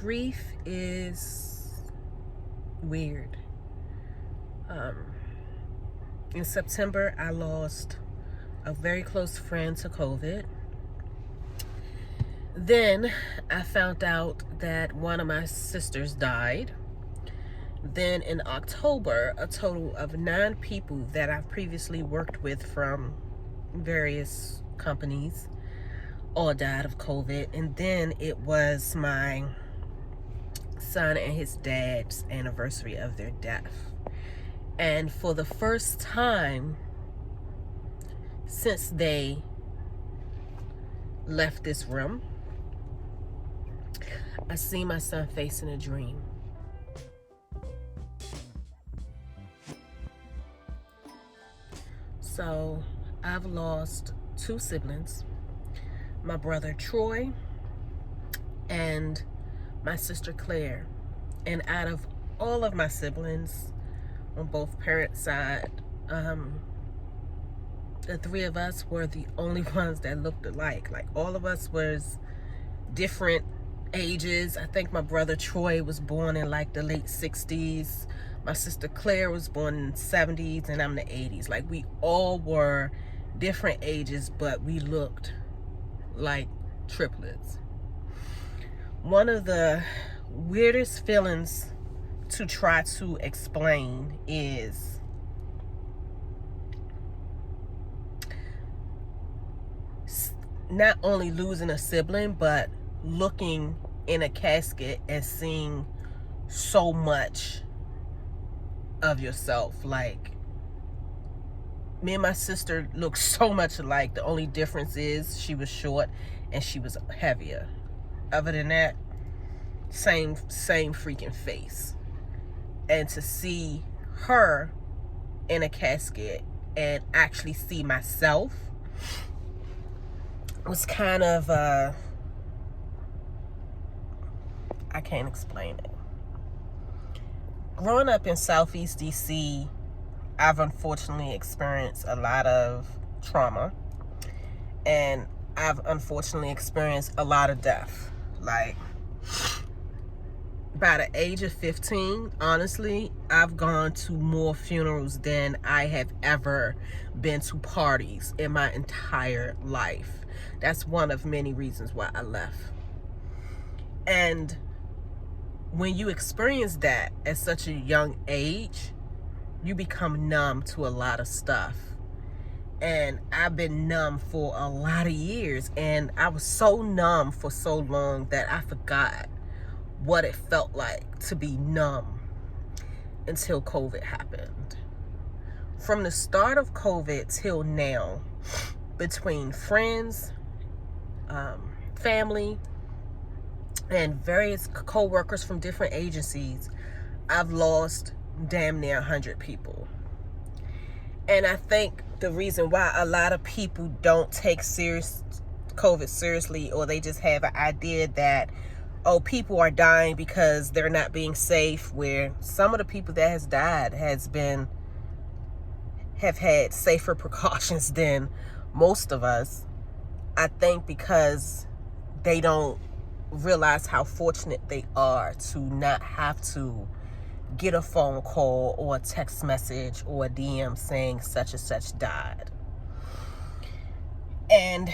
Grief is weird. In September, I lost a very close friend to COVID. Then I found out that one of my sisters died. Then in October, a total of 9 people that I've previously worked with from various companies all died of COVID. And then it was my son and his dad's anniversary of their death. And for the first time since they left this room, I see my son face in a dream. So I've lost 2 siblings, my brother Troy and my sister Claire. And out of all of my siblings on both parents' side, the 3 of us were the only ones that looked alike. Like, all of us was different ages. I think my brother Troy was born in like the late 60s. My sister Claire was born in the 70s, and I'm the 80s. Like, we all were different ages, but we looked like triplets. One of the weirdest feelings to try to explain is not only losing a sibling, but looking in a casket and seeing so much of yourself. Like, me and my sister look so much alike. The only difference is she was short and she was heavier. Other than that, same freaking face. And to see her in a casket and actually see myself was kind of I can't explain it. Growing up in Southeast DC, I've unfortunately experienced a lot of trauma, and I've unfortunately experienced a lot of death. Like, by the age of 15, honestly, I've gone to more funerals than I have ever been to parties in my entire life. That's one of many reasons why I left. And when you experience that at such a young age, you become numb to a lot of stuff. And I've been numb for a lot of years, and I was so numb for so long that I forgot what it felt like to be numb until COVID happened. From the start of COVID till now, between friends, family, and various co-workers from different agencies, I've lost damn near 100 people. And I think the reason why a lot of people don't take COVID seriously, or they just have an idea that, oh, people are dying because they're not being safe, where some of the people that has died have had safer precautions than most of us. I think because they don't realize how fortunate they are to not have to get a phone call or a text message or a DM saying such and such died. And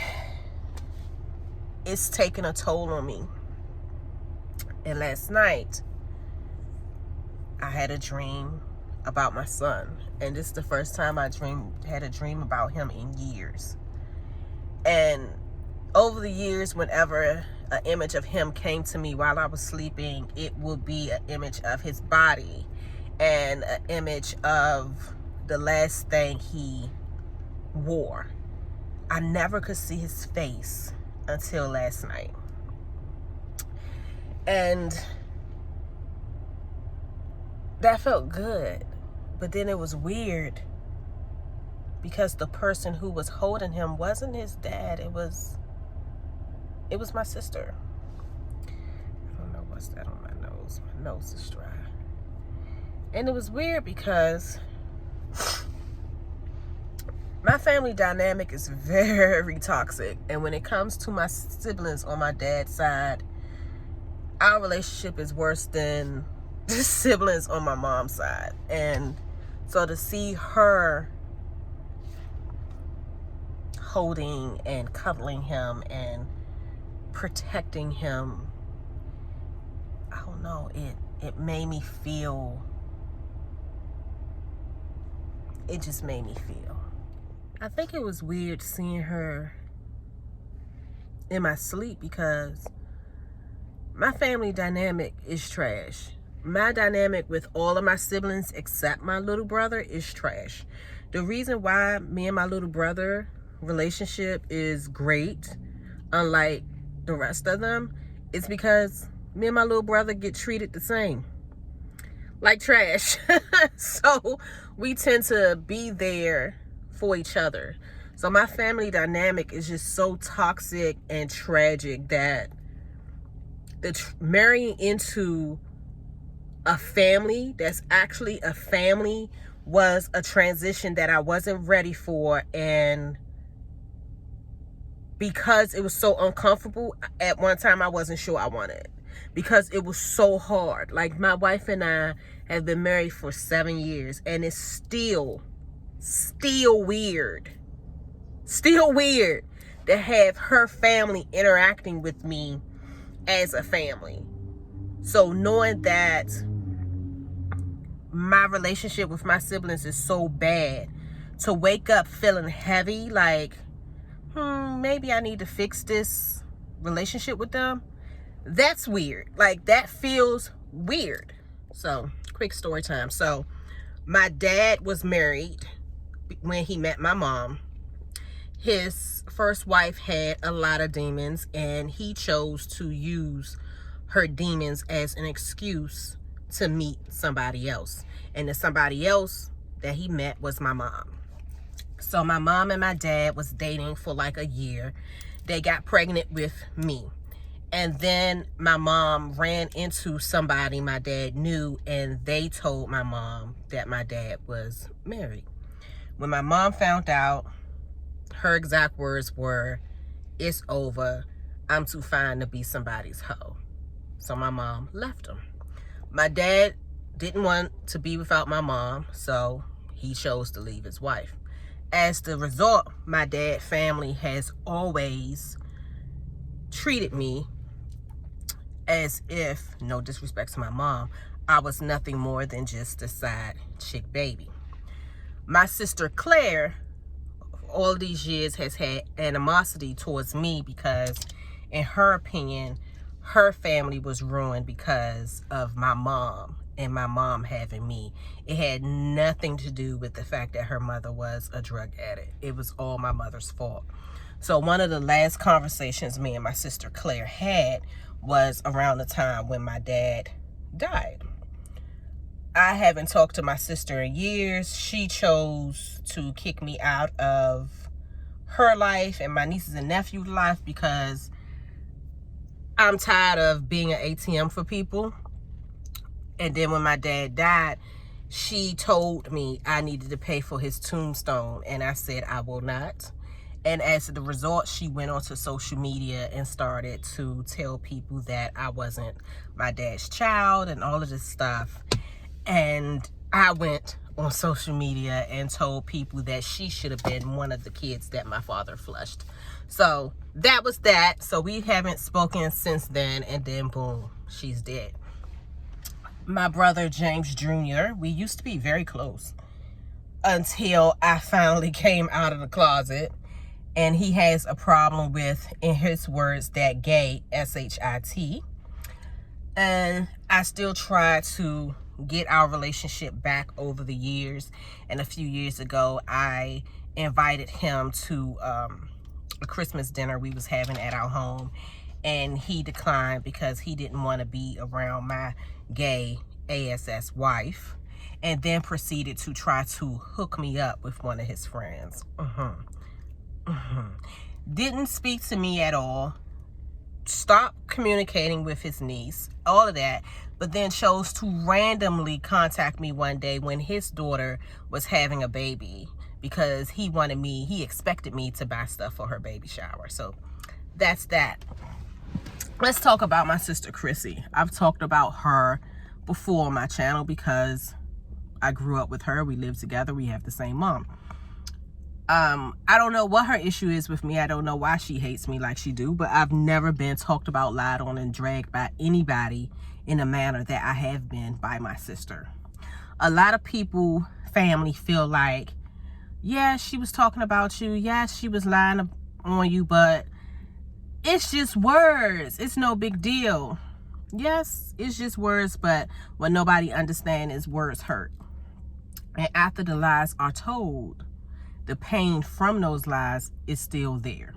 it's taken a toll on me. And last night, I had a dream about my son. And this is the first time I had a dream about him in years. And over the years, whenever an image of him came to me while I was sleeping, it would be an image of his body and an image of the last thing he wore. I never could see his face until last night. And that felt good. But then it was weird, because the person who was holding him wasn't his dad. It was my sister. I don't know what's that on my nose. My nose is dry. And it was weird because my family dynamic is very toxic. And when it comes to my siblings on my dad's side, our relationship is worse than the siblings on my mom's side. And so to see her holding and cuddling him and protecting him, I don't know, it made me feel, it just made me feel. I think it was weird seeing her in my sleep because my family dynamic is trash. My dynamic with all of my siblings except my little brother is trash. The reason why me and my little brother relationship is great, unlike the rest of them, is because me and my little brother get treated the same, like trash. So we tend to be there for each other. So my family dynamic is just so toxic and tragic that marrying into a family that's actually a family was a transition that I wasn't ready for. And because it was so uncomfortable, at one time I wasn't sure I wanted it, because it was so hard. Like, my wife and I have been married for 7 years, and it's still weird to have her family interacting with me as a family. So knowing that my relationship with my siblings is so bad, to wake up feeling heavy, like, maybe I need to fix this relationship with them, that's weird. Like, that feels weird. So, quick story time. So, my dad was married when he met my mom. His first wife had a lot of demons, and he chose to use her demons as an excuse to meet somebody else. And the somebody else that he met was my mom. So my mom and my dad was dating for like a year. They got pregnant with me. And then my mom ran into somebody my dad knew, and they told my mom that my dad was married. When my mom found out, her exact words were, "It's over. I'm too fine to be somebody's hoe." So my mom left him. My dad didn't want to be without my mom, so he chose to leave his wife. As the result, my dad's family has always treated me as if, no disrespect to my mom, I was nothing more than just a side chick baby. My sister Claire, all these years, has had animosity towards me because, in her opinion, her family was ruined because of my mom and my mom having me. It had nothing to do with the fact that her mother was a drug addict. It was all my mother's fault. So one of the last conversations me and my sister Claire had was around the time when my dad died. I haven't talked to my sister in years. She chose to kick me out of her life and my nieces and nephews' life because I'm tired of being an ATM for people. And then when my dad died, she told me I needed to pay for his tombstone. And I said, I will not. And as the result, she went onto social media and started to tell people that I wasn't my dad's child and all of this stuff. And I went on social media and told people that she should have been one of the kids that my father flushed. So that was that. So we haven't spoken since then. And then boom, she's dead. My brother, James Jr., we used to be very close until I finally came out of the closet. And he has a problem with, in his words, that gay, S-H-I-T. And I still try to get our relationship back over the years. And a few years ago, I invited him to a Christmas dinner we was having at our home. And he declined because he didn't want to be around my gay ASS wife. And then proceeded to try to hook me up with one of his friends. Didn't speak to me at all. Stopped communicating with his niece. All of that. But then chose to randomly contact me one day when his daughter was having a baby. Because he expected me to buy stuff for her baby shower. So that's that. let's talk about my sister Chrissy. I've talked about her before on my channel because I grew up with her. We live together. We have the same mom. I don't know what her issue is with me. I don't know why she hates me like she do, but I've never been talked about, lied on, and dragged by anybody in a manner that I have been by my sister. A lot of people, family, feel like, yeah, she was talking about you. Yeah, she was lying on you, but it's just words. It's no big deal. Yes, it's just words, but what nobody understands is words hurt. And after the lies are told, the pain from those lies is still there.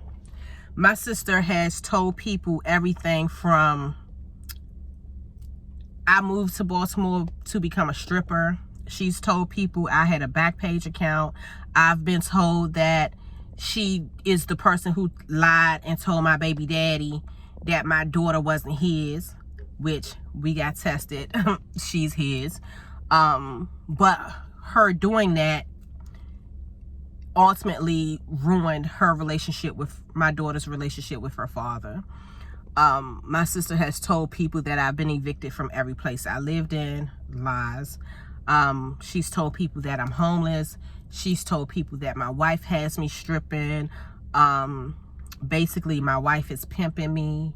My sister has told people everything from, I moved to Baltimore to become a stripper. She's told people I had a Backpage account. I've been told that she is the person who lied and told my baby daddy that my daughter wasn't his, which we got tested. She's his. But her doing that ultimately ruined her relationship with my daughter's relationship with her father. My sister has told people that I've been evicted from every place I lived in. Lies. She's told people that I'm homeless. She's told people that my wife has me stripping. Basically, my wife is pimping me.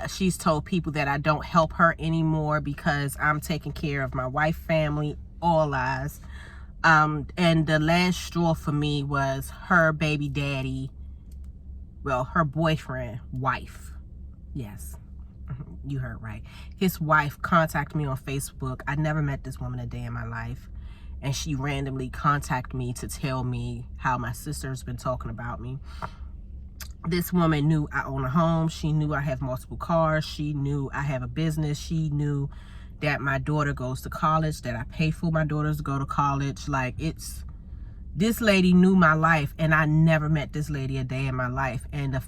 She's told people that I don't help her anymore because I'm taking care of my wife's family. All lies. And the last straw for me was her baby daddy, well, her boyfriend, wife. Yes, you heard right. His wife contacted me on Facebook. I never met this woman a day in my life. And she randomly contacted me to tell me how my sister's been talking about me. This woman knew I own a home. She knew I have multiple cars. She knew I have a business. She knew that my daughter goes to college, that I pay for my daughters to go to college. Like, this lady knew my life, and I never met this lady a day in my life. And the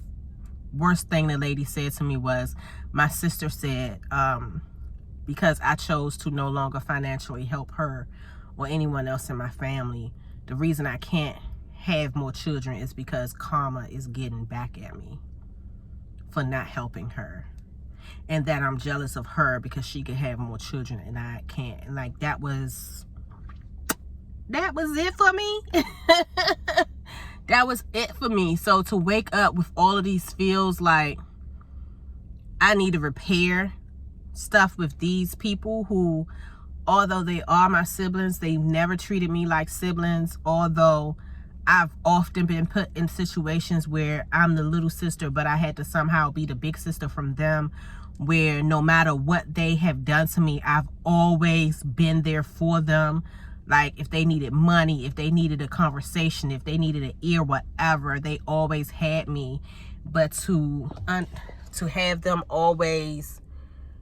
worst thing the lady said to me was, my sister said, because I chose to no longer financially help her or anyone else in my family, the reason I can't have more children is because karma is getting back at me for not helping her. And that I'm jealous of her because she could have more children and I can't. And like, that was it for me. That was it for me. So to wake up with all of these feels like I need to repair stuff with these people who, although they are my siblings, they've never treated me like siblings. Although I've often been put in situations where I'm the little sister, but I had to somehow be the big sister from them, where no matter what they have done to me, I've always been there for them. Like, if they needed money, if they needed a conversation, if they needed an ear, whatever, they always had me. But to have them always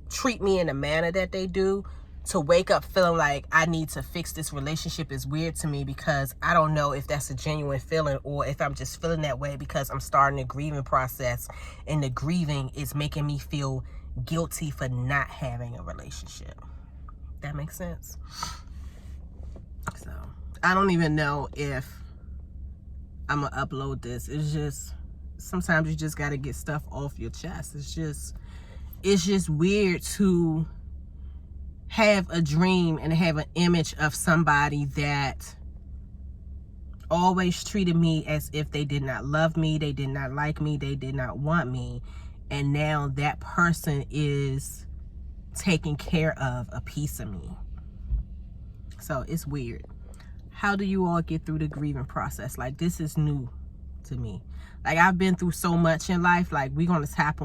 treat me in the manner that they do, to wake up feeling like I need to fix this relationship is weird to me, because I don't know if that's a genuine feeling or if I'm just feeling that way because I'm starting a grieving process, and the grieving is making me feel guilty for not having a relationship. That makes sense? So I don't even know if I'm gonna upload this. It's just, sometimes you just gotta get stuff off your chest. It's just weird to have a dream and have an image of somebody that always treated me as if they did not love me, they did not like me, they did not want me, and now that person is taking care of a piece of me. So it's weird. How do you all get through the grieving process? Like, this is new to me. Like, I've been through so much in life. Like, we're gonna tap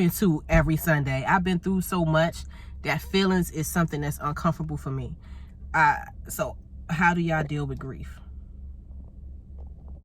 into every Sunday. I've been through so much that feelings is something that's uncomfortable for me. So how do y'all deal with grief?